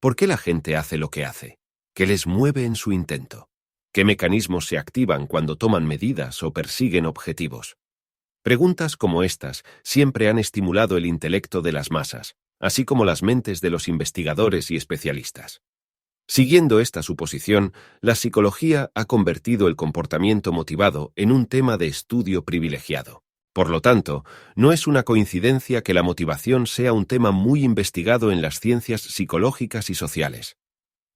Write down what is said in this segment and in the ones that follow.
¿Por qué la gente hace lo que hace? ¿Qué les mueve en su intento? ¿Qué mecanismos se activan cuando toman medidas o persiguen objetivos? Preguntas como estas siempre han estimulado el intelecto de las masas, así como las mentes de los investigadores y especialistas. Siguiendo esta suposición, la psicología ha convertido el comportamiento motivado en un tema de estudio privilegiado. Por lo tanto, no es una coincidencia que la motivación sea un tema muy investigado en las ciencias psicológicas y sociales.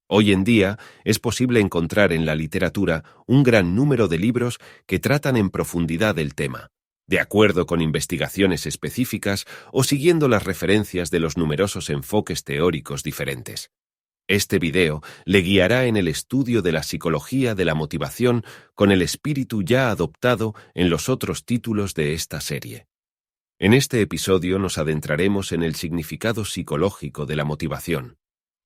Hoy en día es posible encontrar en la literatura un gran número de libros que tratan en profundidad el tema, de acuerdo con investigaciones específicas o siguiendo las referencias de los numerosos enfoques teóricos diferentes. Este video le guiará en el estudio de la psicología de la motivación con el espíritu ya adoptado en los otros títulos de esta serie. En este episodio nos adentraremos en el significado psicológico de la motivación.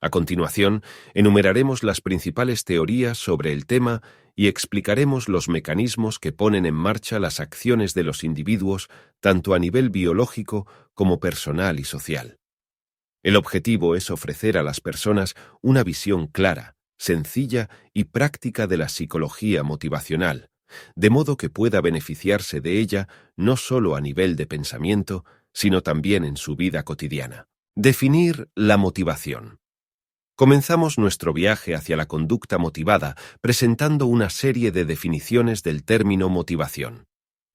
A continuación, enumeraremos las principales teorías sobre el tema y explicaremos los mecanismos que ponen en marcha las acciones de los individuos tanto a nivel biológico como personal y social. El objetivo es ofrecer a las personas una visión clara, sencilla y práctica de la psicología motivacional, de modo que pueda beneficiarse de ella no solo a nivel de pensamiento, sino también en su vida cotidiana. Definir la motivación. Comenzamos nuestro viaje hacia la conducta motivada presentando una serie de definiciones del término motivación.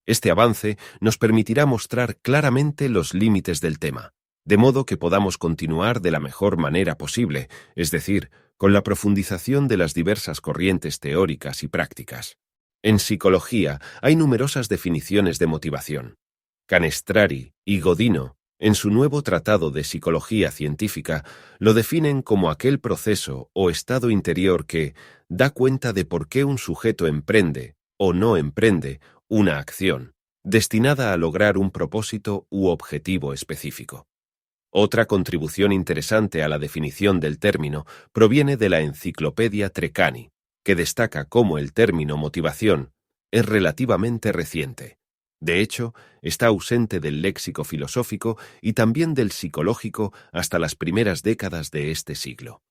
Este avance nos permitirá mostrar claramente los límites del tema, de modo que podamos continuar de la mejor manera posible, es decir, con la profundización de las diversas corrientes teóricas y prácticas. En psicología hay numerosas definiciones de motivación. Canestrari y Godino, en su nuevo tratado de psicología científica, lo definen como aquel proceso o estado interior que da cuenta de por qué un sujeto emprende o no emprende una acción, destinada a lograr un propósito u objetivo específico. Otra contribución interesante a la definición del término proviene de la enciclopedia Treccani, que destaca cómo el término motivación es relativamente reciente. De hecho, está ausente del léxico filosófico y también del psicológico hasta las primeras décadas de este siglo.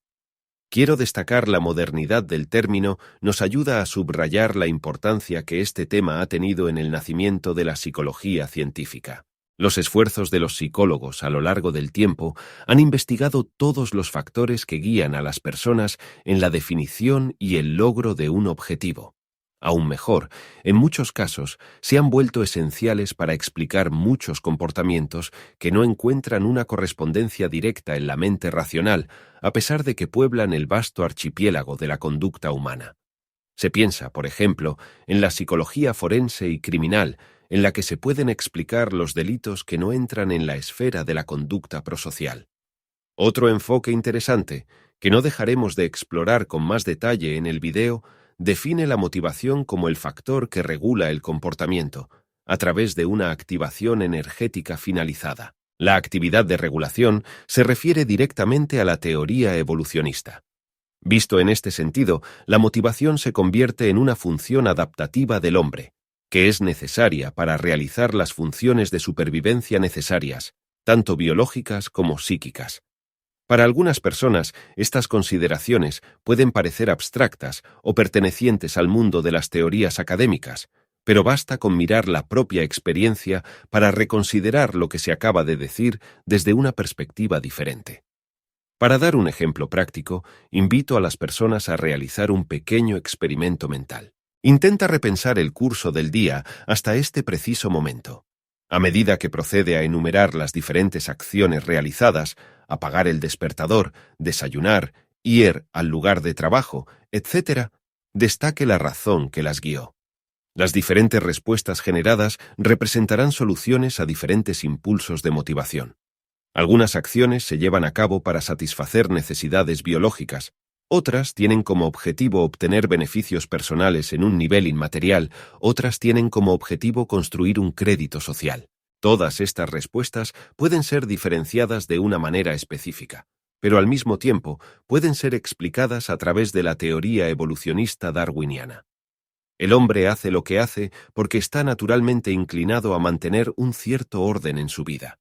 Quiero destacar la modernidad del término nos ayuda a subrayar la importancia que este tema ha tenido en el nacimiento de la psicología científica. Los esfuerzos de los psicólogos a lo largo del tiempo han investigado todos los factores que guían a las personas en la definición y el logro de un objetivo. Aún mejor, en muchos casos se han vuelto esenciales para explicar muchos comportamientos que no encuentran una correspondencia directa en la mente racional, a pesar de que pueblan el vasto archipiélago de la conducta humana. Se piensa, por ejemplo, en la psicología forense y criminal, en la que se pueden explicar los delitos que no entran en la esfera de la conducta prosocial. Otro enfoque interesante, que no dejaremos de explorar con más detalle en el video, define la motivación como el factor que regula el comportamiento, a través de una activación energética finalizada. La actividad de regulación se refiere directamente a la teoría evolucionista. Visto en este sentido, la motivación se convierte en una función adaptativa del hombre, que es necesaria para realizar las funciones de supervivencia necesarias, tanto biológicas como psíquicas. Para algunas personas, estas consideraciones pueden parecer abstractas o pertenecientes al mundo de las teorías académicas, pero basta con mirar la propia experiencia para reconsiderar lo que se acaba de decir desde una perspectiva diferente. Para dar un ejemplo práctico, invito a las personas a realizar un pequeño experimento mental. Intenta repensar el curso del día hasta este preciso momento. A medida que procede a enumerar las diferentes acciones realizadas, apagar el despertador, desayunar, ir al lugar de trabajo, etc., destaque la razón que las guió. Las diferentes respuestas generadas representarán soluciones a diferentes impulsos de motivación. Algunas acciones se llevan a cabo para satisfacer necesidades biológicas, otras tienen como objetivo obtener beneficios personales en un nivel inmaterial, otras tienen como objetivo construir un crédito social. Todas estas respuestas pueden ser diferenciadas de una manera específica, pero al mismo tiempo pueden ser explicadas a través de la teoría evolucionista darwiniana. El hombre hace lo que hace porque está naturalmente inclinado a mantener un cierto orden en su vida.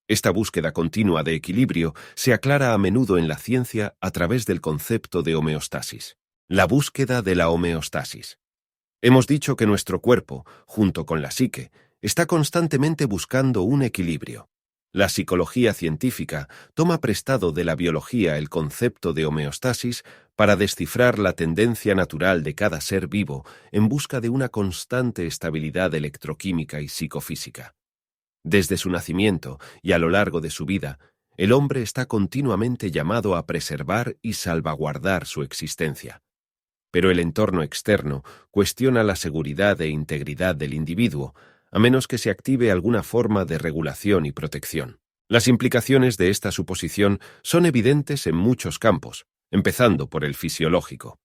Esta búsqueda continua de equilibrio se aclara a menudo en la ciencia a través del concepto de homeostasis. La búsqueda de la homeostasis. Hemos dicho que nuestro cuerpo, junto con la psique, está constantemente buscando un equilibrio. La psicología científica toma prestado de la biología el concepto de homeostasis para descifrar la tendencia natural de cada ser vivo en busca de una constante estabilidad electroquímica y psicofísica. Desde su nacimiento y a lo largo de su vida, el hombre está continuamente llamado a preservar y salvaguardar su existencia. Pero el entorno externo cuestiona la seguridad e integridad del individuo, a menos que se active alguna forma de regulación y protección. Las implicaciones de esta suposición son evidentes en muchos campos, empezando por el fisiológico.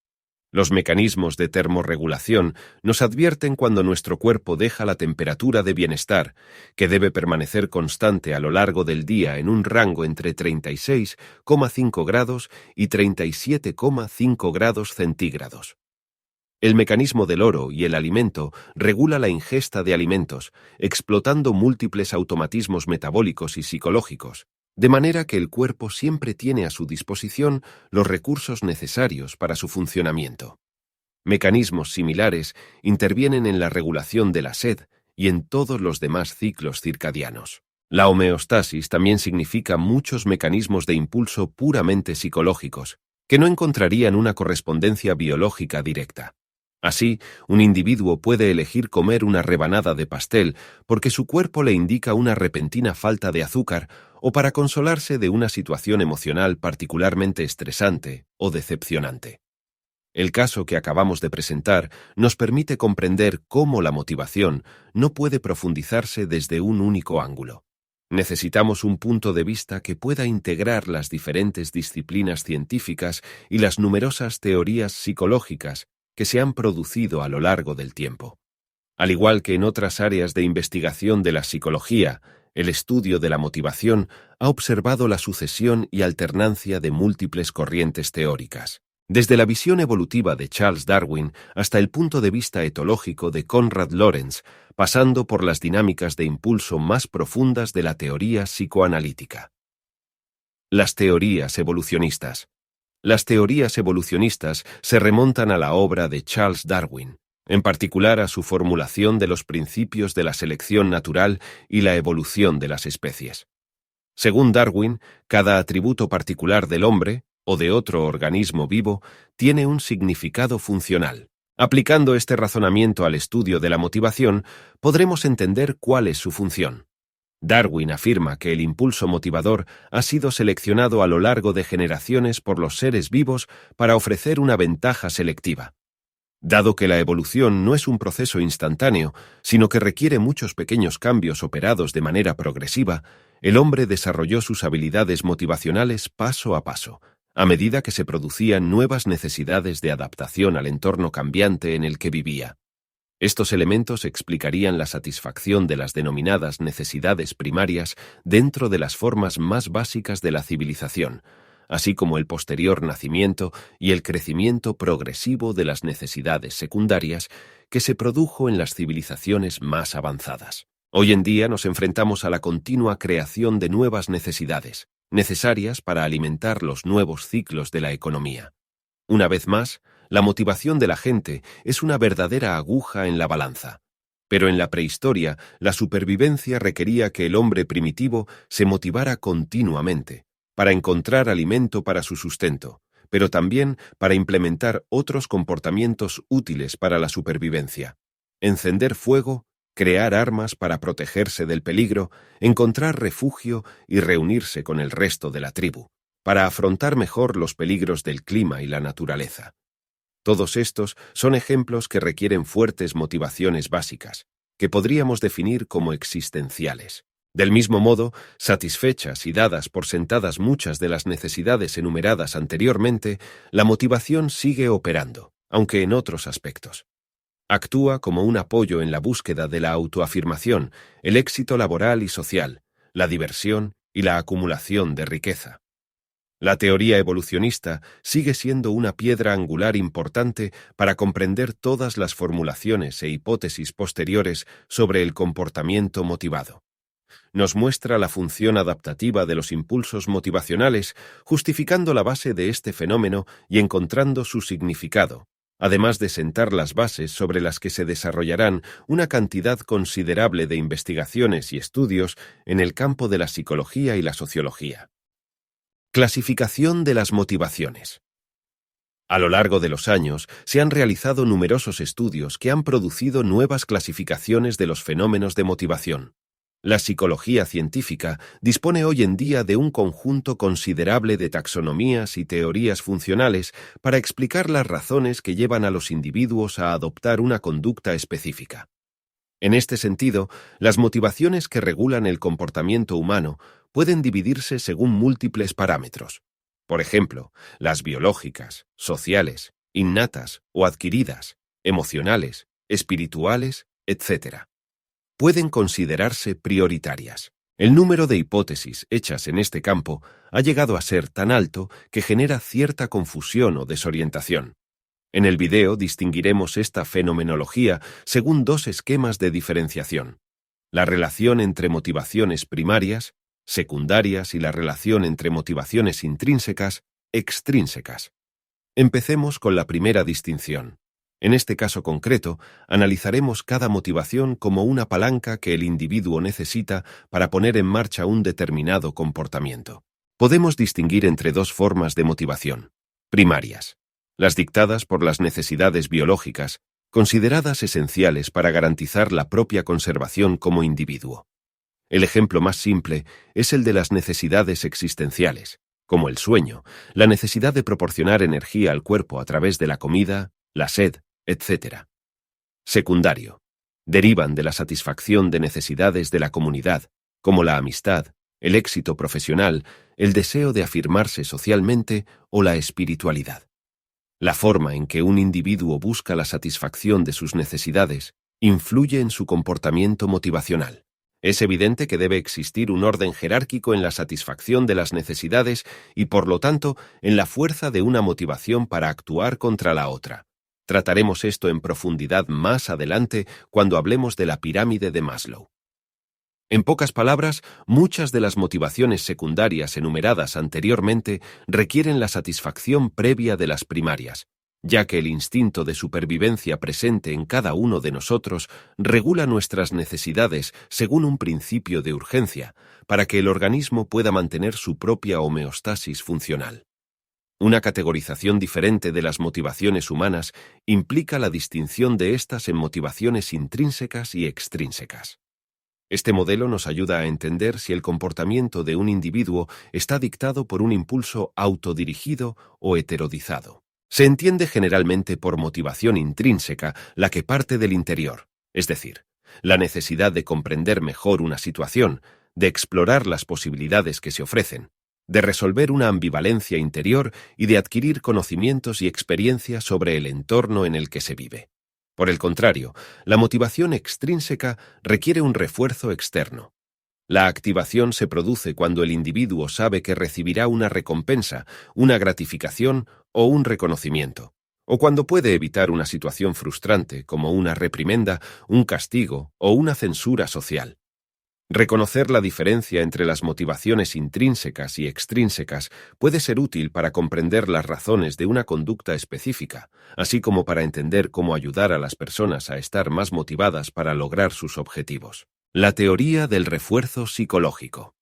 Los mecanismos de termorregulación nos advierten cuando nuestro cuerpo deja la temperatura de bienestar, que debe permanecer constante a lo largo del día en un rango entre 36,5 grados y 37,5 grados centígrados. El mecanismo del oro y el alimento regula la ingesta de alimentos, explotando múltiples automatismos metabólicos y psicológicos, de manera que el cuerpo siempre tiene a su disposición los recursos necesarios para su funcionamiento. Mecanismos similares intervienen en la regulación de la sed y en todos los demás ciclos circadianos. La homeostasis también significa muchos mecanismos de impulso puramente psicológicos, que no encontrarían una correspondencia biológica directa. Así, un individuo puede elegir comer una rebanada de pastel porque su cuerpo le indica una repentina falta de azúcar o para consolarse de una situación emocional particularmente estresante o decepcionante. El caso que acabamos de presentar nos permite comprender cómo la motivación no puede profundizarse desde un único ángulo. Necesitamos un punto de vista que pueda integrar las diferentes disciplinas científicas y las numerosas teorías psicológicas que se han producido a lo largo del tiempo. Al igual que en otras áreas de investigación de la psicología, el estudio de la motivación ha observado la sucesión y alternancia de múltiples corrientes teóricas, desde la visión evolutiva de Charles Darwin hasta el punto de vista etológico de Konrad Lorenz, pasando por las dinámicas de impulso más profundas de la teoría psicoanalítica. Las teorías evolucionistas. Las teorías evolucionistas se remontan a la obra de Charles Darwin, en particular a su formulación de los principios de la selección natural y la evolución de las especies. Según Darwin, cada atributo particular del hombre, o de otro organismo vivo, tiene un significado funcional. Aplicando este razonamiento al estudio de la motivación, podremos entender cuál es su función. Darwin afirma que el impulso motivador ha sido seleccionado a lo largo de generaciones por los seres vivos para ofrecer una ventaja selectiva. Dado que la evolución no es un proceso instantáneo, sino que requiere muchos pequeños cambios operados de manera progresiva, el hombre desarrolló sus habilidades motivacionales paso a paso, a medida que se producían nuevas necesidades de adaptación al entorno cambiante en el que vivía. Estos elementos explicarían la satisfacción de las denominadas necesidades primarias dentro de las formas más básicas de la civilización, así como el posterior nacimiento y el crecimiento progresivo de las necesidades secundarias que se produjo en las civilizaciones más avanzadas. Hoy en día nos enfrentamos a la continua creación de nuevas necesidades, necesarias para alimentar los nuevos ciclos de la economía. Una vez más, la motivación de la gente es una verdadera aguja en la balanza. Pero en la prehistoria, la supervivencia requería que el hombre primitivo se motivara continuamente, para encontrar alimento para su sustento, pero también para implementar otros comportamientos útiles para la supervivencia. Encender fuego, crear armas para protegerse del peligro, encontrar refugio y reunirse con el resto de la tribu, para afrontar mejor los peligros del clima y la naturaleza. Todos estos son ejemplos que requieren fuertes motivaciones básicas, que podríamos definir como existenciales. Del mismo modo, satisfechas y dadas por sentadas muchas de las necesidades enumeradas anteriormente, la motivación sigue operando, aunque en otros aspectos. Actúa como un apoyo en la búsqueda de la autoafirmación, el éxito laboral y social, la diversión y la acumulación de riqueza. La teoría evolucionista sigue siendo una piedra angular importante para comprender todas las formulaciones e hipótesis posteriores sobre el comportamiento motivado. Nos muestra la función adaptativa de los impulsos motivacionales, justificando la base de este fenómeno y encontrando su significado, además de sentar las bases sobre las que se desarrollarán una cantidad considerable de investigaciones y estudios en el campo de la psicología y la sociología. Clasificación de las motivaciones. A lo largo de los años, se han realizado numerosos estudios que han producido nuevas clasificaciones de los fenómenos de motivación. La psicología científica dispone hoy en día de un conjunto considerable de taxonomías y teorías funcionales para explicar las razones que llevan a los individuos a adoptar una conducta específica. En este sentido, las motivaciones que regulan el comportamiento humano pueden dividirse según múltiples parámetros. Por ejemplo, las biológicas, sociales, innatas o adquiridas, emocionales, espirituales, etc. Pueden considerarse prioritarias. El número de hipótesis hechas en este campo ha llegado a ser tan alto que genera cierta confusión o desorientación. En el video distinguiremos esta fenomenología según dos esquemas de diferenciación: la relación entre motivaciones primarias, secundarias y la relación entre motivaciones intrínsecas, extrínsecas. Empecemos con la primera distinción. En este caso concreto, analizaremos cada motivación como una palanca que el individuo necesita para poner en marcha un determinado comportamiento. Podemos distinguir entre dos formas de motivación: primarias, las dictadas por las necesidades biológicas, consideradas esenciales para garantizar la propia conservación como individuo. El ejemplo más simple es el de las necesidades existenciales, como el sueño, la necesidad de proporcionar energía al cuerpo a través de la comida, la sed, etc. Secundario. Derivan de la satisfacción de necesidades de la comunidad, como la amistad, el éxito profesional, el deseo de afirmarse socialmente o la espiritualidad. La forma en que un individuo busca la satisfacción de sus necesidades influye en su comportamiento motivacional. Es evidente que debe existir un orden jerárquico en la satisfacción de las necesidades y, por lo tanto, en la fuerza de una motivación para actuar contra la otra. Trataremos esto en profundidad más adelante cuando hablemos de la pirámide de Maslow. En pocas palabras, muchas de las motivaciones secundarias enumeradas anteriormente requieren la satisfacción previa de las primarias, ya que el instinto de supervivencia presente en cada uno de nosotros regula nuestras necesidades según un principio de urgencia, para que el organismo pueda mantener su propia homeostasis funcional. Una categorización diferente de las motivaciones humanas implica la distinción de estas en motivaciones intrínsecas y extrínsecas. Este modelo nos ayuda a entender si el comportamiento de un individuo está dictado por un impulso autodirigido o heterodizado. Se entiende generalmente por motivación intrínseca la que parte del interior, es decir, la necesidad de comprender mejor una situación, de explorar las posibilidades que se ofrecen, de resolver una ambivalencia interior y de adquirir conocimientos y experiencias sobre el entorno en el que se vive. Por el contrario, la motivación extrínseca requiere un refuerzo externo. La activación se produce cuando el individuo sabe que recibirá una recompensa, una gratificación o un reconocimiento, o cuando puede evitar una situación frustrante como una reprimenda, un castigo o una censura social. Reconocer la diferencia entre las motivaciones intrínsecas y extrínsecas puede ser útil para comprender las razones de una conducta específica, así como para entender cómo ayudar a las personas a estar más motivadas para lograr sus objetivos. La teoría del refuerzo psicológico.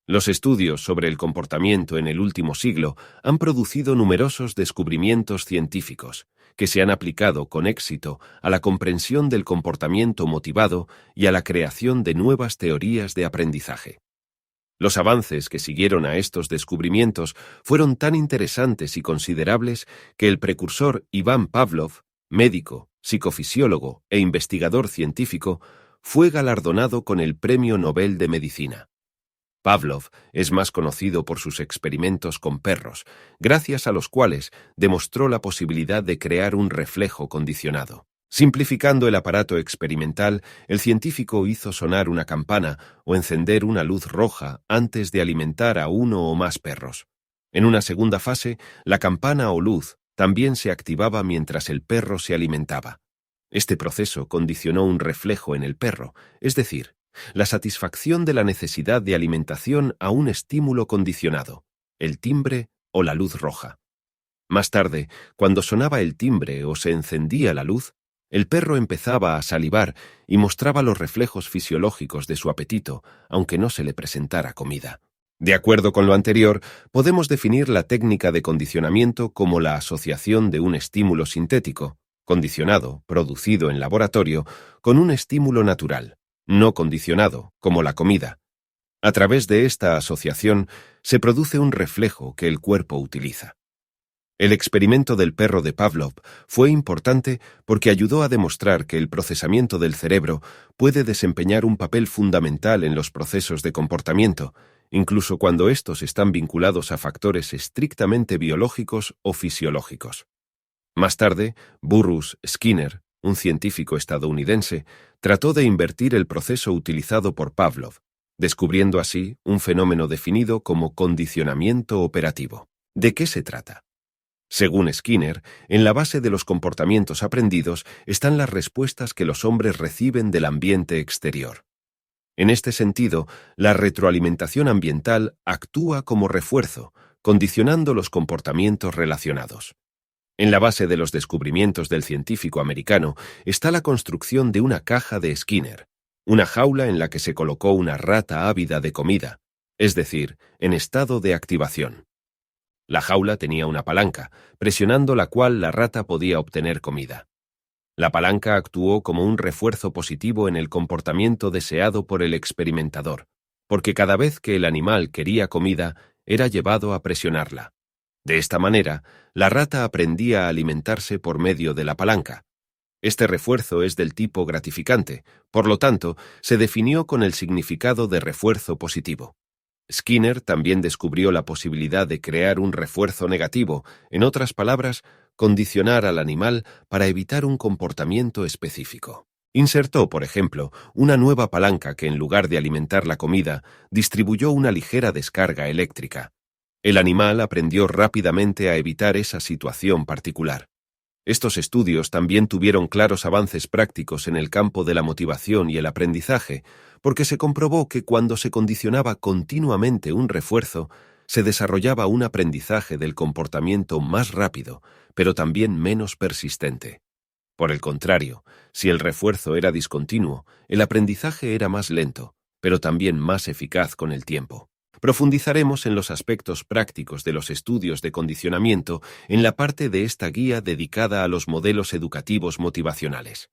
Los estudios sobre el comportamiento en el último siglo han producido numerosos descubrimientos científicos que se han aplicado con éxito a la comprensión del comportamiento motivado y a la creación de nuevas teorías de aprendizaje. Los avances que siguieron a estos descubrimientos fueron tan interesantes y considerables que el precursor Iván Pavlov, médico, psicofisiólogo e investigador científico, fue galardonado con el Premio Nobel de Medicina. Pavlov es más conocido por sus experimentos con perros, gracias a los cuales demostró la posibilidad de crear un reflejo condicionado. Simplificando el aparato experimental, el científico hizo sonar una campana o encender una luz roja antes de alimentar a uno o más perros. En una segunda fase, la campana o luz también se activaba mientras el perro se alimentaba. Este proceso condicionó un reflejo en el perro, es decir, la satisfacción de la necesidad de alimentación a un estímulo condicionado, el timbre o la luz roja. Más tarde, cuando sonaba el timbre o se encendía la luz, el perro empezaba a salivar y mostraba los reflejos fisiológicos de su apetito, aunque no se le presentara comida. De acuerdo con lo anterior, podemos definir la técnica de condicionamiento como la asociación de un estímulo sintético, condicionado, producido en laboratorio, con un estímulo natural, no condicionado, como la comida. A través de esta asociación se produce un reflejo que el cuerpo utiliza. El experimento del perro de Pavlov fue importante porque ayudó a demostrar que el procesamiento del cerebro puede desempeñar un papel fundamental en los procesos de comportamiento, incluso cuando estos están vinculados a factores estrictamente biológicos o fisiológicos. Más tarde, Burrus Skinner, un científico estadounidense, trató de invertir el proceso utilizado por Pavlov, descubriendo así un fenómeno definido como condicionamiento operativo. ¿De qué se trata? Según Skinner, en la base de los comportamientos aprendidos están las respuestas que los hombres reciben del ambiente exterior. En este sentido, la retroalimentación ambiental actúa como refuerzo, condicionando los comportamientos relacionados. En la base de los descubrimientos del científico americano está la construcción de una caja de Skinner, una jaula en la que se colocó una rata ávida de comida, es decir, en estado de activación. La jaula tenía una palanca, presionando la cual la rata podía obtener comida. La palanca actuó como un refuerzo positivo en el comportamiento deseado por el experimentador, porque cada vez que el animal quería comida, era llevado a presionarla. De esta manera, la rata aprendía a alimentarse por medio de la palanca. Este refuerzo es del tipo gratificante, por lo tanto, se definió con el significado de refuerzo positivo. Skinner también descubrió la posibilidad de crear un refuerzo negativo, en otras palabras, condicionar al animal para evitar un comportamiento específico. Insertó, por ejemplo, una nueva palanca que en lugar de alimentar la comida, distribuyó una ligera descarga eléctrica. El animal aprendió rápidamente a evitar esa situación particular. Estos estudios también tuvieron claros avances prácticos en el campo de la motivación y el aprendizaje, porque se comprobó que cuando se condicionaba continuamente un refuerzo, se desarrollaba un aprendizaje del comportamiento más rápido, pero también menos persistente. Por el contrario, si el refuerzo era discontinuo, el aprendizaje era más lento, pero también más eficaz con el tiempo. Profundizaremos en los aspectos prácticos de los estudios de condicionamiento en la parte de esta guía dedicada a los modelos educativos motivacionales.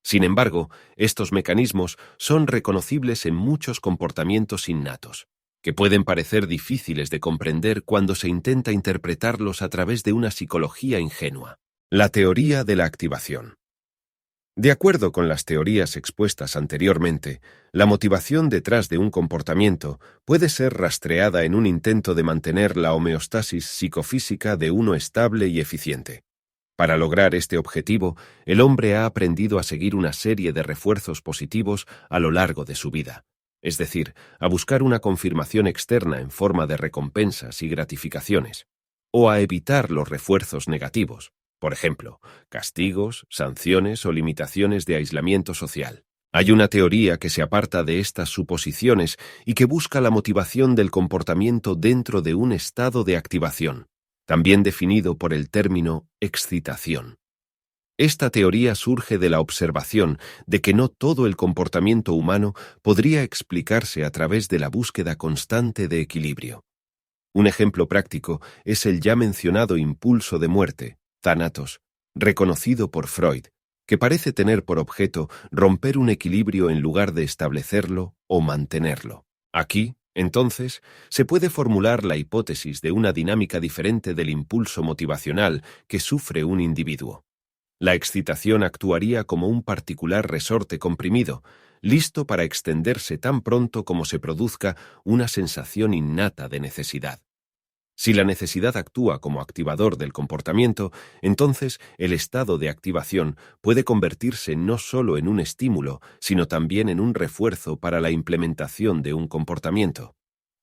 Sin embargo, estos mecanismos son reconocibles en muchos comportamientos innatos, que pueden parecer difíciles de comprender cuando se intenta interpretarlos a través de una psicología ingenua. La teoría de la activación. De acuerdo con las teorías expuestas anteriormente, la motivación detrás de un comportamiento puede ser rastreada en un intento de mantener la homeostasis psicofísica de uno estable y eficiente. Para lograr este objetivo, el hombre ha aprendido a seguir una serie de refuerzos positivos a lo largo de su vida, es decir, a buscar una confirmación externa en forma de recompensas y gratificaciones, o a evitar los refuerzos negativos. Por ejemplo, castigos, sanciones o limitaciones de aislamiento social. Hay una teoría que se aparta de estas suposiciones y que busca la motivación del comportamiento dentro de un estado de activación, también definido por el término excitación. Esta teoría surge de la observación de que no todo el comportamiento humano podría explicarse a través de la búsqueda constante de equilibrio. Un ejemplo práctico es el ya mencionado impulso de muerte, Thanatos, reconocido por Freud, que parece tener por objeto romper un equilibrio en lugar de establecerlo o mantenerlo. Aquí, entonces, se puede formular la hipótesis de una dinámica diferente del impulso motivacional que sufre un individuo. La excitación actuaría como un particular resorte comprimido, listo para extenderse tan pronto como se produzca una sensación innata de necesidad. Si la necesidad actúa como activador del comportamiento, entonces el estado de activación puede convertirse no solo en un estímulo, sino también en un refuerzo para la implementación de un comportamiento.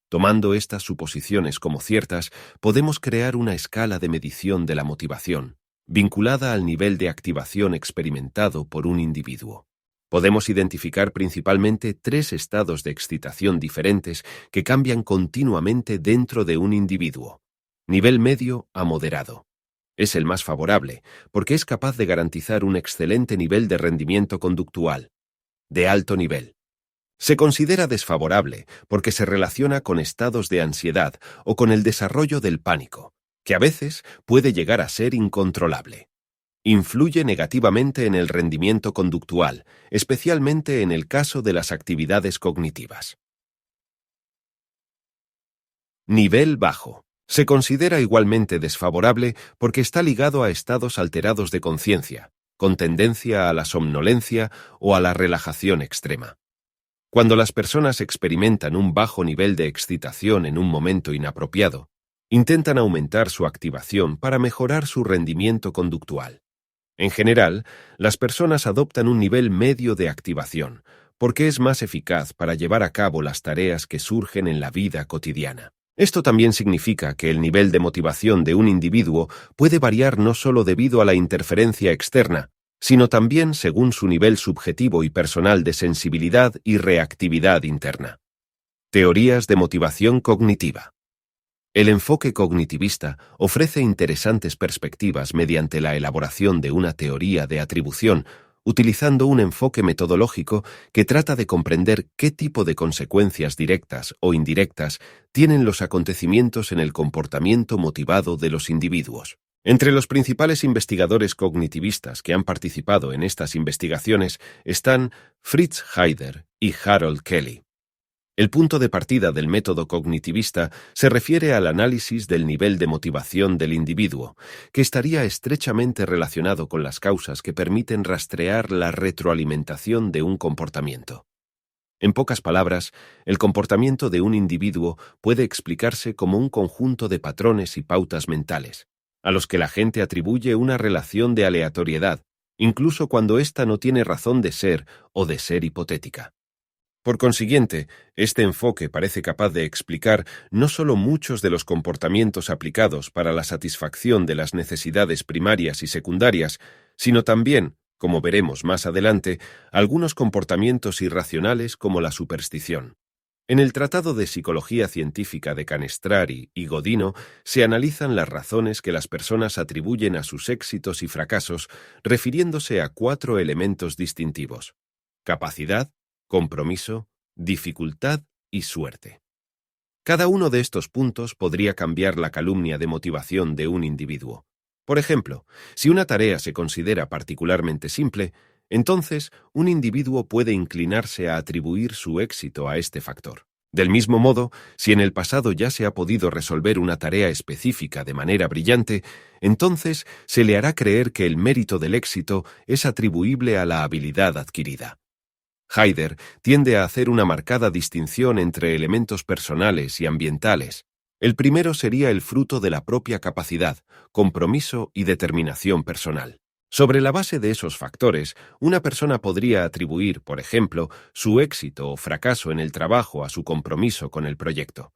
Tomando estas suposiciones como ciertas, podemos crear una escala de medición de la motivación, vinculada al nivel de activación experimentado por un individuo. Podemos identificar principalmente 3 estados de excitación diferentes que cambian continuamente dentro de un individuo. Nivel medio a moderado. Es el más favorable, porque es capaz de garantizar un excelente nivel de rendimiento conductual. De alto nivel. Se considera desfavorable porque se relaciona con estados de ansiedad o con el desarrollo del pánico, que a veces puede llegar a ser incontrolable. Influye negativamente en el rendimiento conductual, especialmente en el caso de las actividades cognitivas. Nivel bajo. Se considera igualmente desfavorable porque está ligado a estados alterados de conciencia, con tendencia a la somnolencia o a la relajación extrema. Cuando las personas experimentan un bajo nivel de excitación en un momento inapropiado, intentan aumentar su activación para mejorar su rendimiento conductual. En general, las personas adoptan un nivel medio de activación, porque es más eficaz para llevar a cabo las tareas que surgen en la vida cotidiana. Esto también significa que el nivel de motivación de un individuo puede variar no solo debido a la interferencia externa, sino también según su nivel subjetivo y personal de sensibilidad y reactividad interna. Teorías de motivación cognitiva. El enfoque cognitivista ofrece interesantes perspectivas mediante la elaboración de una teoría de atribución, utilizando un enfoque metodológico que trata de comprender qué tipo de consecuencias directas o indirectas tienen los acontecimientos en el comportamiento motivado de los individuos. Entre los principales investigadores cognitivistas que han participado en estas investigaciones están Fritz Heider y Harold Kelly. El punto de partida del método cognitivista se refiere al análisis del nivel de motivación del individuo, que estaría estrechamente relacionado con las causas que permiten rastrear la retroalimentación de un comportamiento. En pocas palabras, el comportamiento de un individuo puede explicarse como un conjunto de patrones y pautas mentales, a los que la gente atribuye una relación de aleatoriedad, incluso cuando ésta no tiene razón de ser o de ser hipotética. Por consiguiente, este enfoque parece capaz de explicar no solo muchos de los comportamientos aplicados para la satisfacción de las necesidades primarias y secundarias, sino también, como veremos más adelante, algunos comportamientos irracionales como la superstición. En el Tratado de Psicología Científica de Canestrari y Godino se analizan las razones que las personas atribuyen a sus éxitos y fracasos, refiriéndose a 4 elementos distintivos: capacidad, compromiso, dificultad y suerte. Cada uno de estos puntos podría cambiar la calumnia de motivación de un individuo. Por ejemplo, si una tarea se considera particularmente simple, entonces un individuo puede inclinarse a atribuir su éxito a este factor. Del mismo modo, si en el pasado ya se ha podido resolver una tarea específica de manera brillante, entonces se le hará creer que el mérito del éxito es atribuible a la habilidad adquirida. Heider tiende a hacer una marcada distinción entre elementos personales y ambientales. El primero sería el fruto de la propia capacidad, compromiso y determinación personal. Sobre la base de esos factores, una persona podría atribuir, por ejemplo, su éxito o fracaso en el trabajo a su compromiso con el proyecto.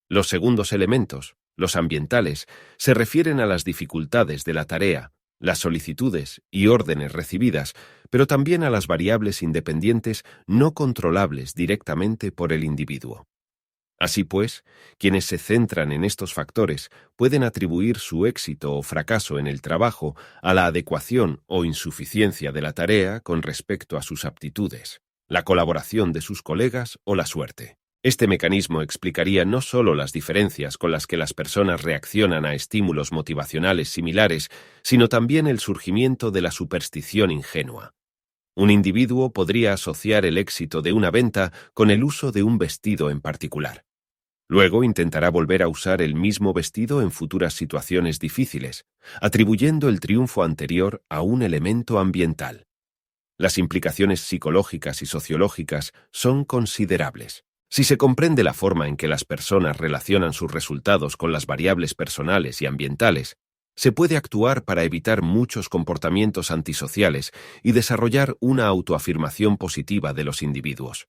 Los segundos elementos, los ambientales, se refieren a las dificultades de la tarea, las solicitudes y órdenes recibidas, pero también a las variables independientes no controlables directamente por el individuo. Así pues, quienes se centran en estos factores pueden atribuir su éxito o fracaso en el trabajo a la adecuación o insuficiencia de la tarea con respecto a sus aptitudes, la colaboración de sus colegas o la suerte. Este mecanismo explicaría no solo las diferencias con las que las personas reaccionan a estímulos motivacionales similares, sino también el surgimiento de la superstición ingenua. Un individuo podría asociar el éxito de una venta con el uso de un vestido en particular. Luego intentará volver a usar el mismo vestido en futuras situaciones difíciles, atribuyendo el triunfo anterior a un elemento ambiental. Las implicaciones psicológicas y sociológicas son considerables. Si se comprende la forma en que las personas relacionan sus resultados con las variables personales y ambientales, se puede actuar para evitar muchos comportamientos antisociales y desarrollar una autoafirmación positiva de los individuos.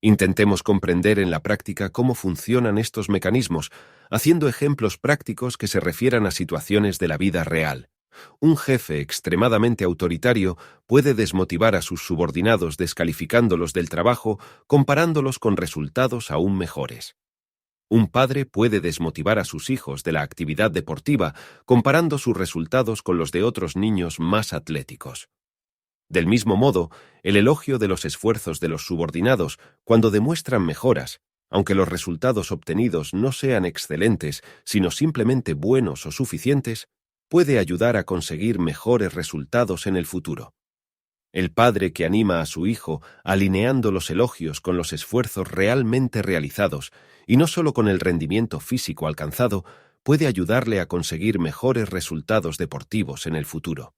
Intentemos comprender en la práctica cómo funcionan estos mecanismos, haciendo ejemplos prácticos que se refieran a situaciones de la vida real, Un jefe extremadamente autoritario puede desmotivar a sus subordinados descalificándolos del trabajo, comparándolos con resultados aún mejores. Un padre puede desmotivar a sus hijos de la actividad deportiva, comparando sus resultados con los de otros niños más atléticos. Del mismo modo, el elogio de los esfuerzos de los subordinados, cuando demuestran mejoras, aunque los resultados obtenidos no sean excelentes, sino simplemente buenos o suficientes, puede ayudar a conseguir mejores resultados en el futuro. El padre que anima a su hijo alineando los elogios con los esfuerzos realmente realizados y no solo con el rendimiento físico alcanzado, puede ayudarle a conseguir mejores resultados deportivos en el futuro.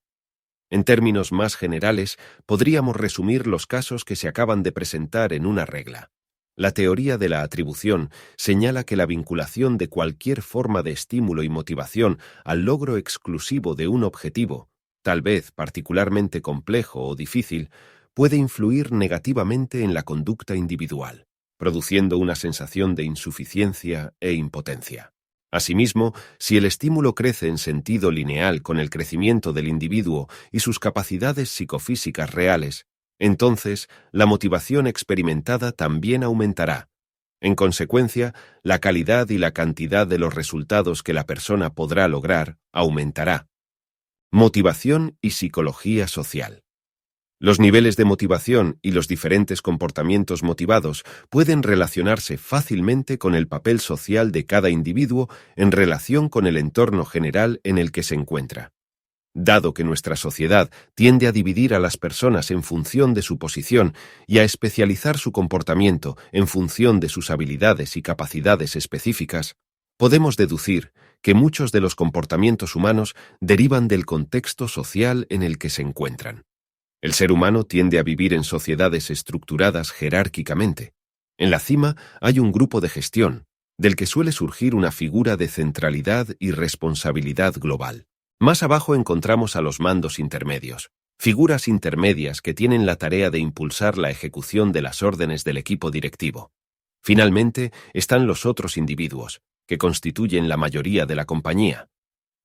En términos más generales, podríamos resumir los casos que se acaban de presentar en una regla. La teoría de la atribución señala que la vinculación de cualquier forma de estímulo y motivación al logro exclusivo de un objetivo, tal vez particularmente complejo o difícil, puede influir negativamente en la conducta individual, produciendo una sensación de insuficiencia e impotencia. Asimismo, si el estímulo crece en sentido lineal con el crecimiento del individuo y sus capacidades psicofísicas reales, entonces la motivación experimentada también aumentará. En consecuencia, la calidad y la cantidad de los resultados que la persona podrá lograr aumentará. Motivación y psicología social. Los niveles de motivación y los diferentes comportamientos motivados pueden relacionarse fácilmente con el papel social de cada individuo en relación con el entorno general en el que se encuentra. Dado que nuestra sociedad tiende a dividir a las personas en función de su posición y a especializar su comportamiento en función de sus habilidades y capacidades específicas, podemos deducir que muchos de los comportamientos humanos derivan del contexto social en el que se encuentran. El ser humano tiende a vivir en sociedades estructuradas jerárquicamente. En la cima hay un grupo de gestión, del que suele surgir una figura de centralidad y responsabilidad global. Más abajo encontramos a los mandos intermedios, figuras intermedias que tienen la tarea de impulsar la ejecución de las órdenes del equipo directivo. Finalmente están los otros individuos, que constituyen la mayoría de la compañía.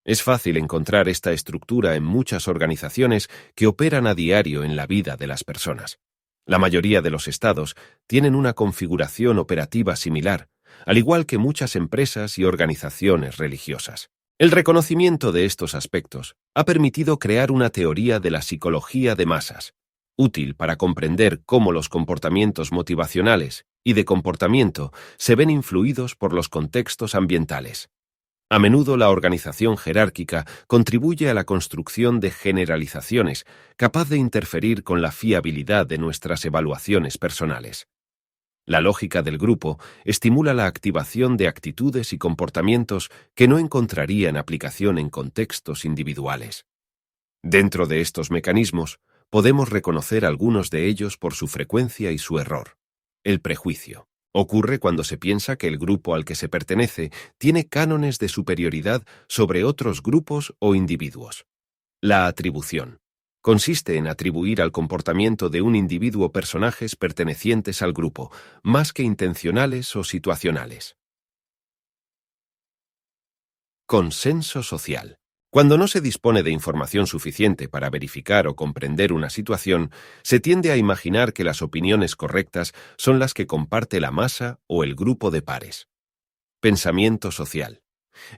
Es fácil encontrar esta estructura en muchas organizaciones que operan a diario en la vida de las personas. La mayoría de los estados tienen una configuración operativa similar, al igual que muchas empresas y organizaciones religiosas. El reconocimiento de estos aspectos ha permitido crear una teoría de la psicología de masas, útil para comprender cómo los comportamientos motivacionales y de comportamiento se ven influidos por los contextos ambientales. A menudo la organización jerárquica contribuye a la construcción de generalizaciones capaz de interferir con la fiabilidad de nuestras evaluaciones personales. La lógica del grupo estimula la activación de actitudes y comportamientos que no encontrarían aplicación en contextos individuales. Dentro de estos mecanismos, podemos reconocer algunos de ellos por su frecuencia y su error. El prejuicio. Ocurre cuando se piensa que el grupo al que se pertenece tiene cánones de superioridad sobre otros grupos o individuos. La atribución. Consiste en atribuir al comportamiento de un individuo personajes pertenecientes al grupo, más que intencionales o situacionales. Consenso social. Cuando no se dispone de información suficiente para verificar o comprender una situación, se tiende a imaginar que las opiniones correctas son las que comparte la masa o el grupo de pares. Pensamiento social.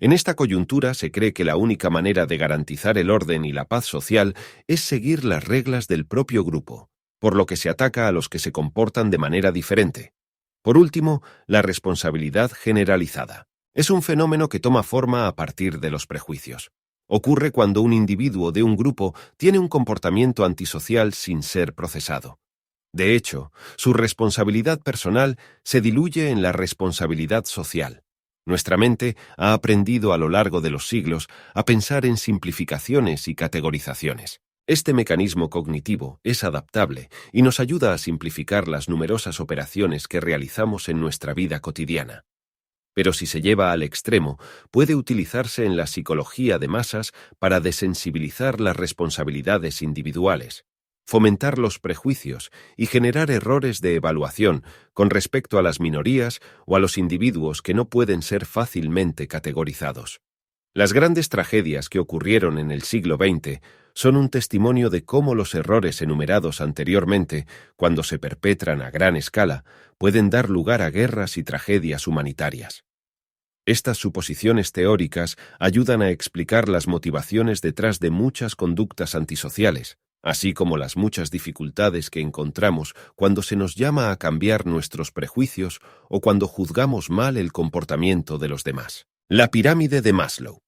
En esta coyuntura se cree que la única manera de garantizar el orden y la paz social es seguir las reglas del propio grupo, por lo que se ataca a los que se comportan de manera diferente. Por último, la responsabilidad generalizada. Es un fenómeno que toma forma a partir de los prejuicios. Ocurre cuando un individuo de un grupo tiene un comportamiento antisocial sin ser procesado. De hecho, su responsabilidad personal se diluye en la responsabilidad social. Nuestra mente ha aprendido a lo largo de los siglos a pensar en simplificaciones y categorizaciones. Este mecanismo cognitivo es adaptable y nos ayuda a simplificar las numerosas operaciones que realizamos en nuestra vida cotidiana. Pero si se lleva al extremo, puede utilizarse en la psicología de masas para desensibilizar las responsabilidades individuales, fomentar los prejuicios y generar errores de evaluación con respecto a las minorías o a los individuos que no pueden ser fácilmente categorizados. Las grandes tragedias que ocurrieron en el siglo XX son un testimonio de cómo los errores enumerados anteriormente, cuando se perpetran a gran escala, pueden dar lugar a guerras y tragedias humanitarias. Estas suposiciones teóricas ayudan a explicar las motivaciones detrás de muchas conductas antisociales, así como las muchas dificultades que encontramos cuando se nos llama a cambiar nuestros prejuicios o cuando juzgamos mal el comportamiento de los demás. La pirámide de Maslow.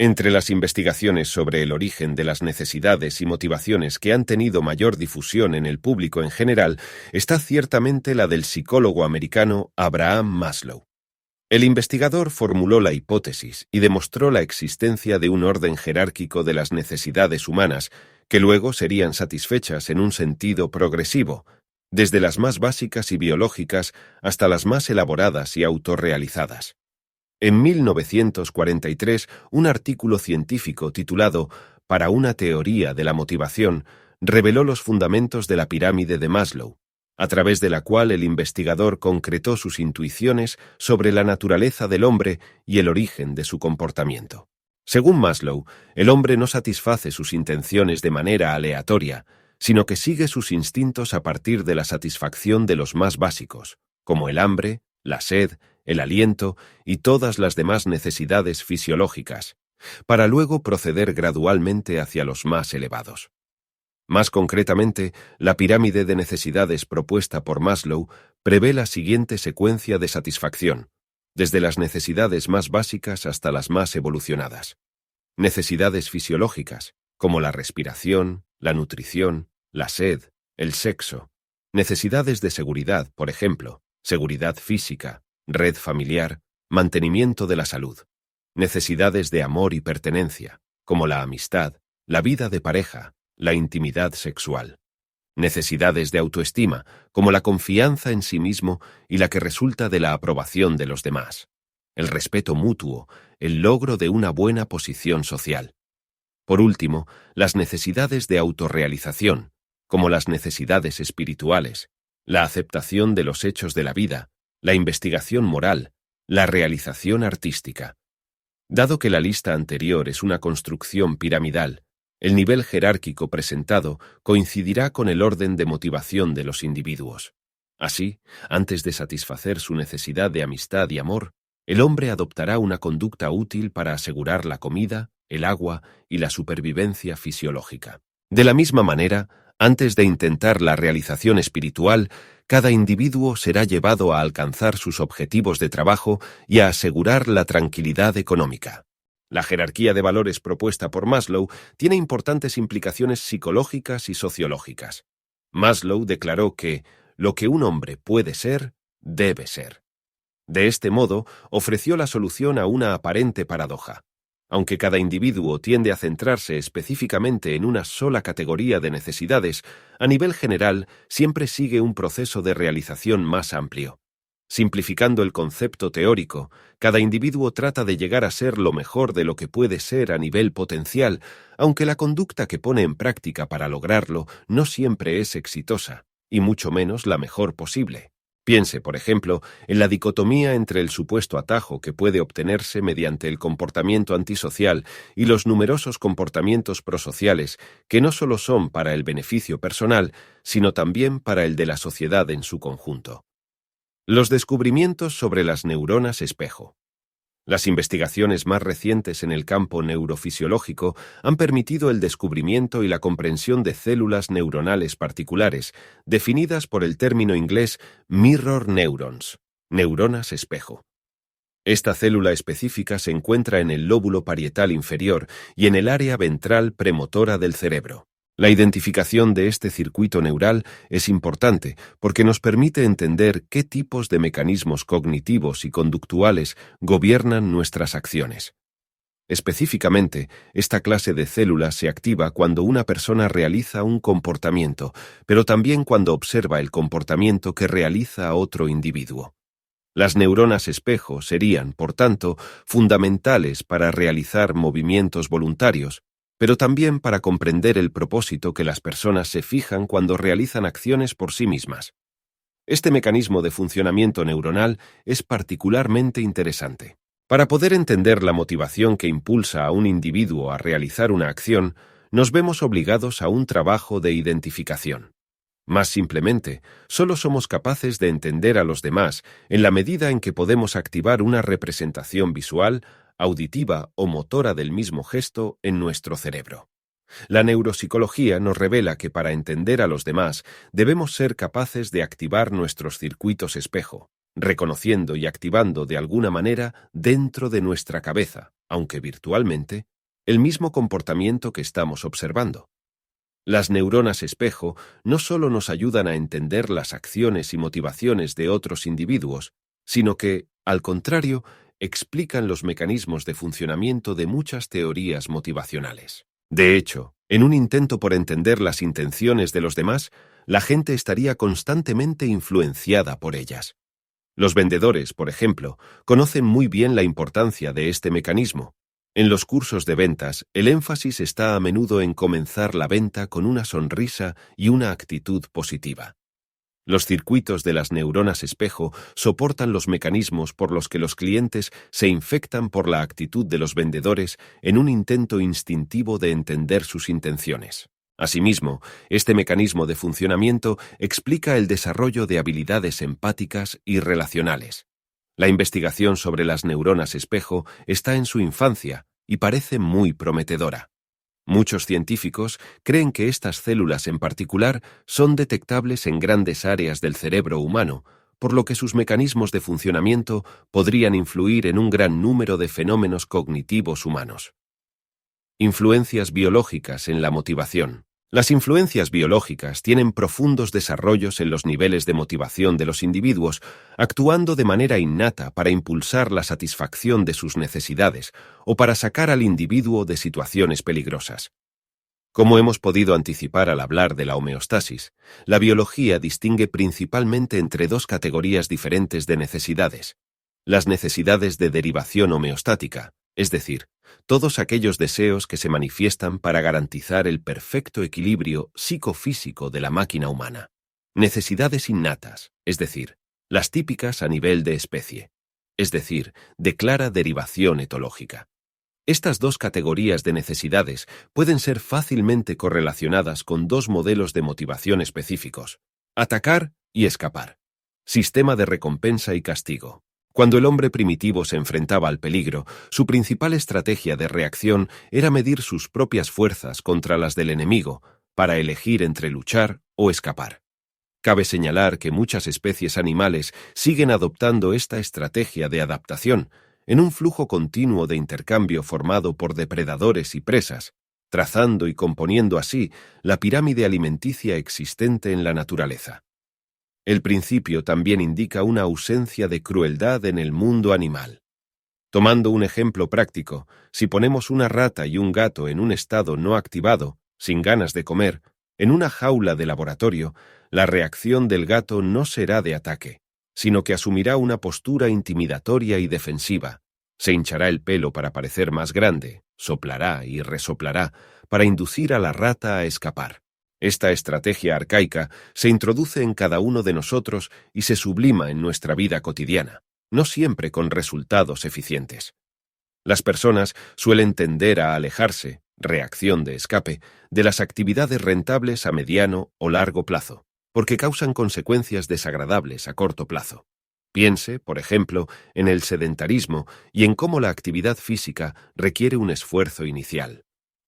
Entre las investigaciones sobre el origen de las necesidades y motivaciones que han tenido mayor difusión en el público en general está ciertamente la del psicólogo americano Abraham Maslow. El investigador formuló la hipótesis y demostró la existencia de un orden jerárquico de las necesidades humanas que luego serían satisfechas en un sentido progresivo, desde las más básicas y biológicas hasta las más elaboradas y autorrealizadas. En 1943, un artículo científico titulado «Para una teoría de la motivación» reveló los fundamentos de la pirámide de Maslow, a través de la cual el investigador concretó sus intuiciones sobre la naturaleza del hombre y el origen de su comportamiento. Según Maslow, el hombre no satisface sus intenciones de manera aleatoria, sino que sigue sus instintos a partir de la satisfacción de los más básicos, como el hambre, la sed, el aliento y todas las demás necesidades fisiológicas, para luego proceder gradualmente hacia los más elevados. Más concretamente, la pirámide de necesidades propuesta por Maslow prevé la siguiente secuencia de satisfacción, desde las necesidades más básicas hasta las más evolucionadas. Necesidades fisiológicas, como la respiración, la nutrición, la sed, el sexo. Necesidades de seguridad, por ejemplo, seguridad física, red familiar, mantenimiento de la salud. Necesidades de amor y pertenencia, como la amistad, la vida de pareja, la intimidad sexual. Necesidades de autoestima, como la confianza en sí mismo y la que resulta de la aprobación de los demás. El respeto mutuo, el logro de una buena posición social. Por último, las necesidades de autorrealización, como las necesidades espirituales, la aceptación de los hechos de la vida, la investigación moral, la realización artística. Dado que la lista anterior es una construcción piramidal, el nivel jerárquico presentado coincidirá con el orden de motivación de los individuos. Así, antes de satisfacer su necesidad de amistad y amor, el hombre adoptará una conducta útil para asegurar la comida, el agua y la supervivencia fisiológica. De la misma manera, antes de intentar la realización espiritual, cada individuo será llevado a alcanzar sus objetivos de trabajo y a asegurar la tranquilidad económica. La jerarquía de valores propuesta por Maslow tiene importantes implicaciones psicológicas y sociológicas. Maslow declaró que lo que un hombre puede ser, debe ser. De este modo, ofreció la solución a una aparente paradoja. Aunque cada individuo tiende a centrarse específicamente en una sola categoría de necesidades, a nivel general siempre sigue un proceso de realización más amplio. Simplificando el concepto teórico, cada individuo trata de llegar a ser lo mejor de lo que puede ser a nivel potencial, aunque la conducta que pone en práctica para lograrlo no siempre es exitosa, y mucho menos la mejor posible. Piense, por ejemplo, en la dicotomía entre el supuesto atajo que puede obtenerse mediante el comportamiento antisocial y los numerosos comportamientos prosociales que no solo son para el beneficio personal, sino también para el de la sociedad en su conjunto. Los descubrimientos sobre las neuronas espejo. Las investigaciones más recientes en el campo neurofisiológico han permitido el descubrimiento y la comprensión de células neuronales particulares, definidas por el término inglés mirror neurons, neuronas espejo. Esta célula específica se encuentra en el lóbulo parietal inferior y en el área ventral premotora del cerebro. La identificación de este circuito neural es importante porque nos permite entender qué tipos de mecanismos cognitivos y conductuales gobiernan nuestras acciones. Específicamente, esta clase de células se activa cuando una persona realiza un comportamiento, pero también cuando observa el comportamiento que realiza otro individuo. Las neuronas espejo serían, por tanto, fundamentales para realizar movimientos voluntarios, pero también para comprender el propósito que las personas se fijan cuando realizan acciones por sí mismas. Este mecanismo de funcionamiento neuronal es particularmente interesante. Para poder entender la motivación que impulsa a un individuo a realizar una acción, nos vemos obligados a un trabajo de identificación. Más simplemente, solo somos capaces de entender a los demás en la medida en que podemos activar una representación visual, auditiva o motora del mismo gesto en nuestro cerebro. La neuropsicología nos revela que para entender a los demás debemos ser capaces de activar nuestros circuitos espejo, reconociendo y activando de alguna manera dentro de nuestra cabeza, aunque virtualmente, el mismo comportamiento que estamos observando. Las neuronas espejo no solo nos ayudan a entender las acciones y motivaciones de otros individuos, sino que, al contrario, explican los mecanismos de funcionamiento de muchas teorías motivacionales. De hecho, en un intento por entender las intenciones de los demás, la gente estaría constantemente influenciada por ellas. Los vendedores, por ejemplo, conocen muy bien la importancia de este mecanismo. En los cursos de ventas, el énfasis está a menudo en comenzar la venta con una sonrisa y una actitud positiva. Los circuitos de las neuronas espejo soportan los mecanismos por los que los clientes se infectan por la actitud de los vendedores en un intento instintivo de entender sus intenciones. Asimismo, este mecanismo de funcionamiento explica el desarrollo de habilidades empáticas y relacionales. La investigación sobre las neuronas espejo está en su infancia y parece muy prometedora. Muchos científicos creen que estas células en particular son detectables en grandes áreas del cerebro humano, por lo que sus mecanismos de funcionamiento podrían influir en un gran número de fenómenos cognitivos humanos. Influencias biológicas en la motivación. Las influencias biológicas tienen profundos desarrollos en los niveles de motivación de los individuos, actuando de manera innata para impulsar la satisfacción de sus necesidades o para sacar al individuo de situaciones peligrosas. Como hemos podido anticipar al hablar de la homeostasis, la biología distingue principalmente entre dos categorías diferentes de necesidades: las necesidades de derivación homeostática, es decir, todos aquellos deseos que se manifiestan para garantizar el perfecto equilibrio psicofísico de la máquina humana. Necesidades innatas, es decir, las típicas a nivel de especie, es decir, de clara derivación etológica. Estas dos categorías de necesidades pueden ser fácilmente correlacionadas con dos modelos de motivación específicos: atacar y escapar. Sistema de recompensa y castigo. Cuando el hombre primitivo se enfrentaba al peligro, su principal estrategia de reacción era medir sus propias fuerzas contra las del enemigo, para elegir entre luchar o escapar. Cabe señalar que muchas especies animales siguen adoptando esta estrategia de adaptación, en un flujo continuo de intercambio formado por depredadores y presas, trazando y componiendo así la pirámide alimenticia existente en la naturaleza. El principio también indica una ausencia de crueldad en el mundo animal. Tomando un ejemplo práctico, si ponemos una rata y un gato en un estado no activado, sin ganas de comer, en una jaula de laboratorio, la reacción del gato no será de ataque, sino que asumirá una postura intimidatoria y defensiva. Se hinchará el pelo para parecer más grande, soplará y resoplará para inducir a la rata a escapar. Esta estrategia arcaica se introduce en cada uno de nosotros y se sublima en nuestra vida cotidiana, no siempre con resultados eficientes. Las personas suelen tender a alejarse, reacción de escape, de las actividades rentables a mediano o largo plazo, porque causan consecuencias desagradables a corto plazo. Piense, por ejemplo, en el sedentarismo y en cómo la actividad física requiere un esfuerzo inicial.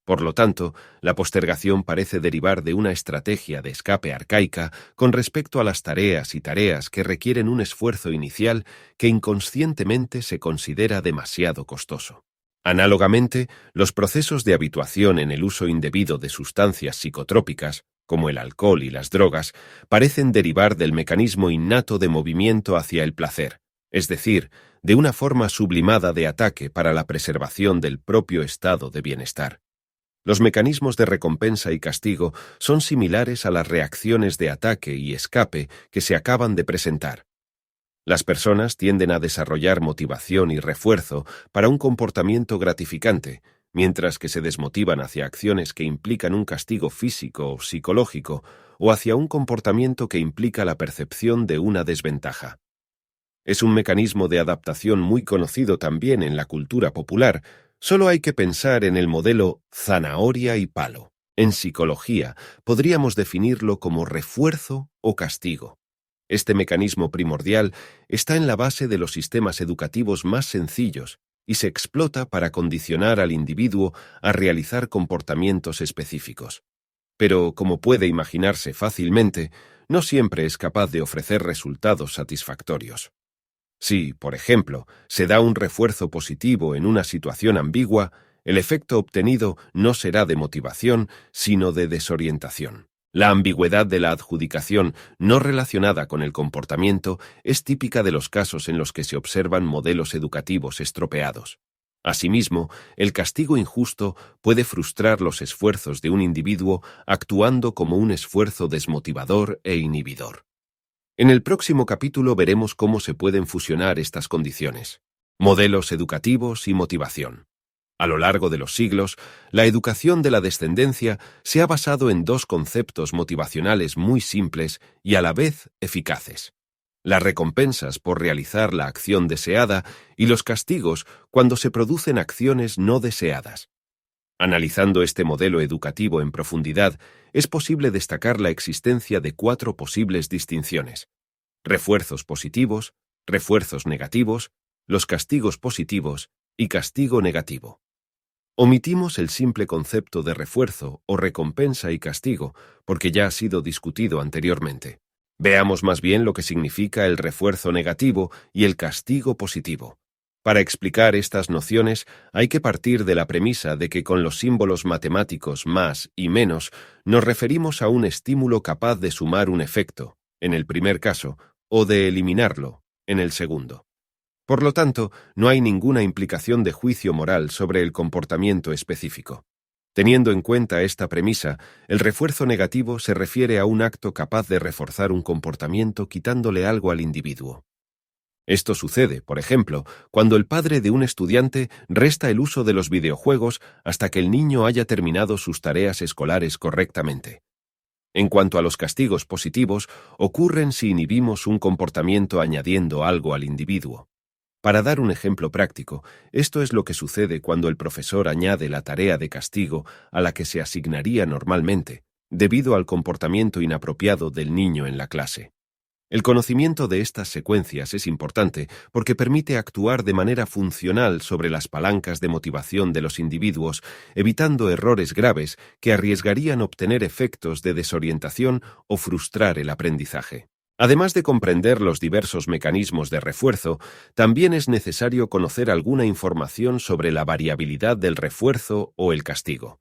Por lo tanto, la postergación parece derivar de una estrategia de escape arcaica con respecto a las tareas que requieren un esfuerzo inicial que inconscientemente se considera demasiado costoso. Análogamente, los procesos de habituación en el uso indebido de sustancias psicotrópicas, como el alcohol y las drogas, parecen derivar del mecanismo innato de movimiento hacia el placer, es decir, de una forma sublimada de ataque para la preservación del propio estado de bienestar. Los mecanismos de recompensa y castigo son similares a las reacciones de ataque y escape que se acaban de presentar. Las personas tienden a desarrollar motivación y refuerzo para un comportamiento gratificante, mientras que se desmotivan hacia acciones que implican un castigo físico o psicológico o hacia un comportamiento que implica la percepción de una desventaja. Es un mecanismo de adaptación muy conocido también en la cultura popular. Solo hay que pensar en el modelo zanahoria y palo. En psicología, podríamos definirlo como refuerzo o castigo. Este mecanismo primordial está en la base de los sistemas educativos más sencillos y se explota para condicionar al individuo a realizar comportamientos específicos. Pero, como puede imaginarse fácilmente, no siempre es capaz de ofrecer resultados satisfactorios. Si, por ejemplo, se da un refuerzo positivo en una situación ambigua, el efecto obtenido no será de motivación, sino de desorientación. La ambigüedad de la adjudicación no relacionada con el comportamiento es típica de los casos en los que se observan modelos educativos estropeados. Asimismo, el castigo injusto puede frustrar los esfuerzos de un individuo actuando como un esfuerzo desmotivador e inhibidor. En el próximo capítulo veremos cómo se pueden fusionar estas condiciones: modelos educativos y motivación. A lo largo de los siglos, la educación de la descendencia se ha basado en dos conceptos motivacionales muy simples y a la vez eficaces: las recompensas por realizar la acción deseada y los castigos cuando se producen acciones no deseadas. Analizando este modelo educativo en profundidad, es posible destacar la existencia de 4 posibles distinciones: refuerzos positivos, refuerzos negativos, los castigos positivos y castigo negativo. Omitimos el simple concepto de refuerzo o recompensa y castigo, porque ya ha sido discutido anteriormente. Veamos más bien lo que significa el refuerzo negativo y el castigo positivo. Para explicar estas nociones hay que partir de la premisa de que con los símbolos matemáticos más y menos nos referimos a un estímulo capaz de sumar un efecto, en el primer caso, o de eliminarlo, en el segundo. Por lo tanto, no hay ninguna implicación de juicio moral sobre el comportamiento específico. Teniendo en cuenta esta premisa, el refuerzo negativo se refiere a un acto capaz de reforzar un comportamiento quitándole algo al individuo. Esto sucede, por ejemplo, cuando el padre de un estudiante resta el uso de los videojuegos hasta que el niño haya terminado sus tareas escolares correctamente. En cuanto a los castigos positivos, ocurren si inhibimos un comportamiento añadiendo algo al individuo. Para dar un ejemplo práctico, esto es lo que sucede cuando el profesor añade la tarea de castigo a la que se asignaría normalmente, debido al comportamiento inapropiado del niño en la clase. El conocimiento de estas secuencias es importante porque permite actuar de manera funcional sobre las palancas de motivación de los individuos, evitando errores graves que arriesgarían obtener efectos de desorientación o frustrar el aprendizaje. Además de comprender los diversos mecanismos de refuerzo, también es necesario conocer alguna información sobre la variabilidad del refuerzo o el castigo.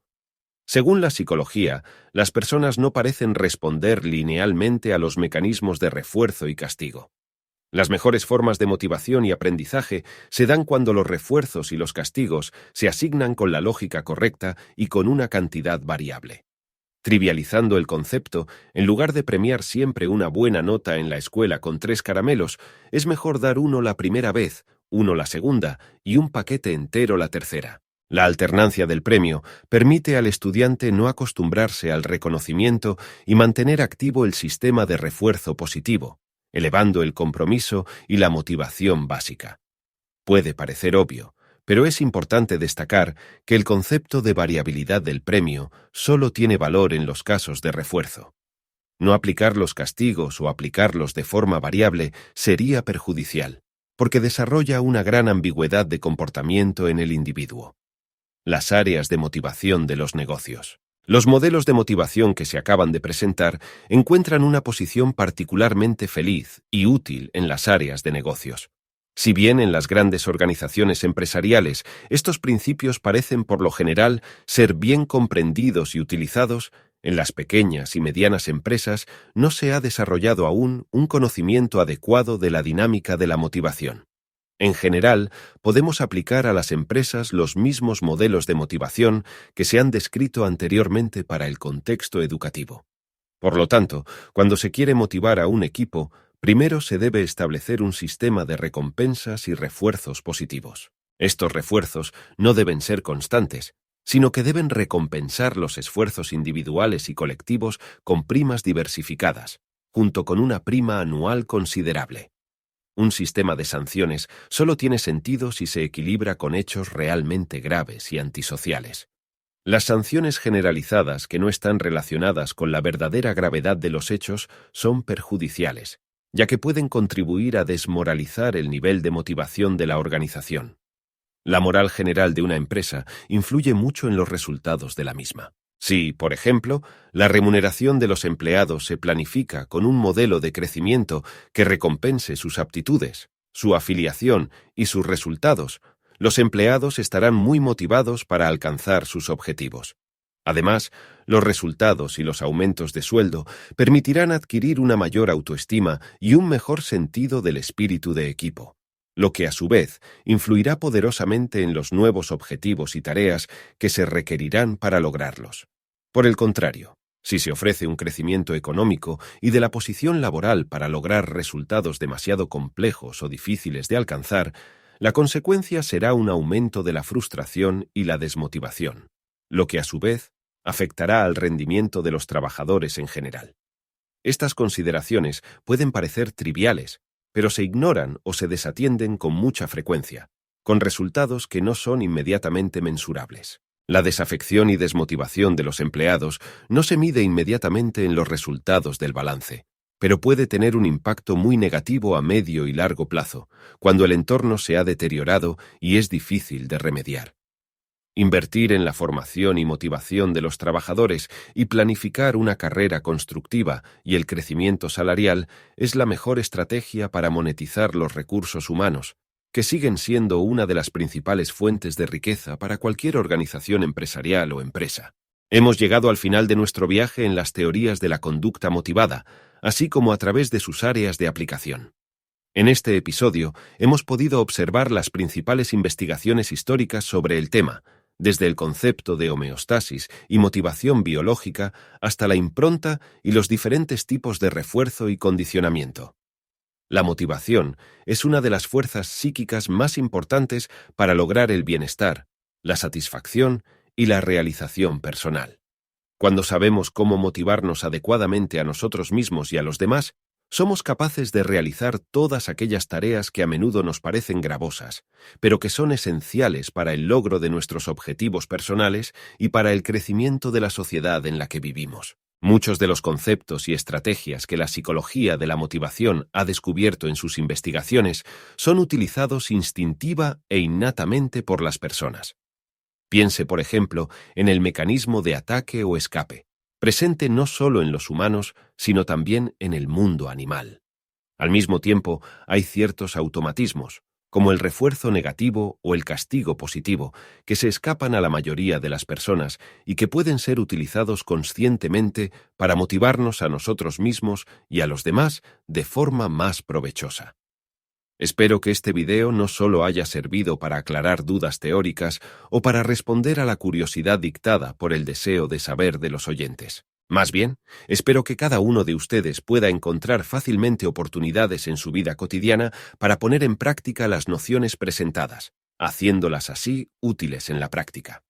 Según la psicología, las personas no parecen responder linealmente a los mecanismos de refuerzo y castigo. Las mejores formas de motivación y aprendizaje se dan cuando los refuerzos y los castigos se asignan con la lógica correcta y con una cantidad variable. Trivializando el concepto, en lugar de premiar siempre una buena nota en la escuela con 3 caramelos, es mejor dar uno la primera vez, uno la segunda y un paquete entero la tercera. La alternancia del premio permite al estudiante no acostumbrarse al reconocimiento y mantener activo el sistema de refuerzo positivo, elevando el compromiso y la motivación básica. Puede parecer obvio, pero es importante destacar que el concepto de variabilidad del premio solo tiene valor en los casos de refuerzo. No aplicar los castigos o aplicarlos de forma variable sería perjudicial, porque desarrolla una gran ambigüedad de comportamiento en el individuo. Las áreas de motivación de los negocios. Los modelos de motivación que se acaban de presentar encuentran una posición particularmente feliz y útil en las áreas de negocios. Si bien en las grandes organizaciones empresariales estos principios parecen por lo general ser bien comprendidos y utilizados, en las pequeñas y medianas empresas no se ha desarrollado aún un conocimiento adecuado de la dinámica de la motivación. En general, podemos aplicar a las empresas los mismos modelos de motivación que se han descrito anteriormente para el contexto educativo. Por lo tanto, cuando se quiere motivar a un equipo, primero se debe establecer un sistema de recompensas y refuerzos positivos. Estos refuerzos no deben ser constantes, sino que deben recompensar los esfuerzos individuales y colectivos con primas diversificadas, junto con una prima anual considerable. Un sistema de sanciones solo tiene sentido si se equilibra con hechos realmente graves y antisociales. Las sanciones generalizadas que no están relacionadas con la verdadera gravedad de los hechos son perjudiciales, ya que pueden contribuir a desmoralizar el nivel de motivación de la organización. La moral general de una empresa influye mucho en los resultados de la misma. Si, por ejemplo, la remuneración de los empleados se planifica con un modelo de crecimiento que recompense sus aptitudes, su afiliación y sus resultados, los empleados estarán muy motivados para alcanzar sus objetivos. Además, los resultados y los aumentos de sueldo permitirán adquirir una mayor autoestima y un mejor sentido del espíritu de equipo, lo que a su vez influirá poderosamente en los nuevos objetivos y tareas que se requerirán para lograrlos. Por el contrario, si se ofrece un crecimiento económico y de la posición laboral para lograr resultados demasiado complejos o difíciles de alcanzar, la consecuencia será un aumento de la frustración y la desmotivación, lo que a su vez afectará al rendimiento de los trabajadores en general. Estas consideraciones pueden parecer triviales, pero se ignoran o se desatienden con mucha frecuencia, con resultados que no son inmediatamente mensurables. La desafección y desmotivación de los empleados no se mide inmediatamente en los resultados del balance, pero puede tener un impacto muy negativo a medio y largo plazo, cuando el entorno se ha deteriorado y es difícil de remediar. Invertir en la formación y motivación de los trabajadores y planificar una carrera constructiva y el crecimiento salarial es la mejor estrategia para monetizar los recursos humanos, que siguen siendo una de las principales fuentes de riqueza para cualquier organización empresarial o empresa. Hemos llegado al final de nuestro viaje en las teorías de la conducta motivada, así como a través de sus áreas de aplicación. En este episodio hemos podido observar las principales investigaciones históricas sobre el tema, desde el concepto de homeostasis y motivación biológica hasta la impronta y los diferentes tipos de refuerzo y condicionamiento. La motivación es una de las fuerzas psíquicas más importantes para lograr el bienestar, la satisfacción y la realización personal. Cuando sabemos cómo motivarnos adecuadamente a nosotros mismos y a los demás, somos capaces de realizar todas aquellas tareas que a menudo nos parecen gravosas, pero que son esenciales para el logro de nuestros objetivos personales y para el crecimiento de la sociedad en la que vivimos. Muchos de los conceptos y estrategias que la psicología de la motivación ha descubierto en sus investigaciones son utilizados instintiva e innatamente por las personas. Piense, por ejemplo, en el mecanismo de ataque o escape, presente no solo en los humanos, sino también en el mundo animal. Al mismo tiempo, hay ciertos automatismos, como el refuerzo negativo o el castigo positivo, que se escapan a la mayoría de las personas y que pueden ser utilizados conscientemente para motivarnos a nosotros mismos y a los demás de forma más provechosa. Espero que este video no solo haya servido para aclarar dudas teóricas o para responder a la curiosidad dictada por el deseo de saber de los oyentes. Más bien, espero que cada uno de ustedes pueda encontrar fácilmente oportunidades en su vida cotidiana para poner en práctica las nociones presentadas, haciéndolas así útiles en la práctica.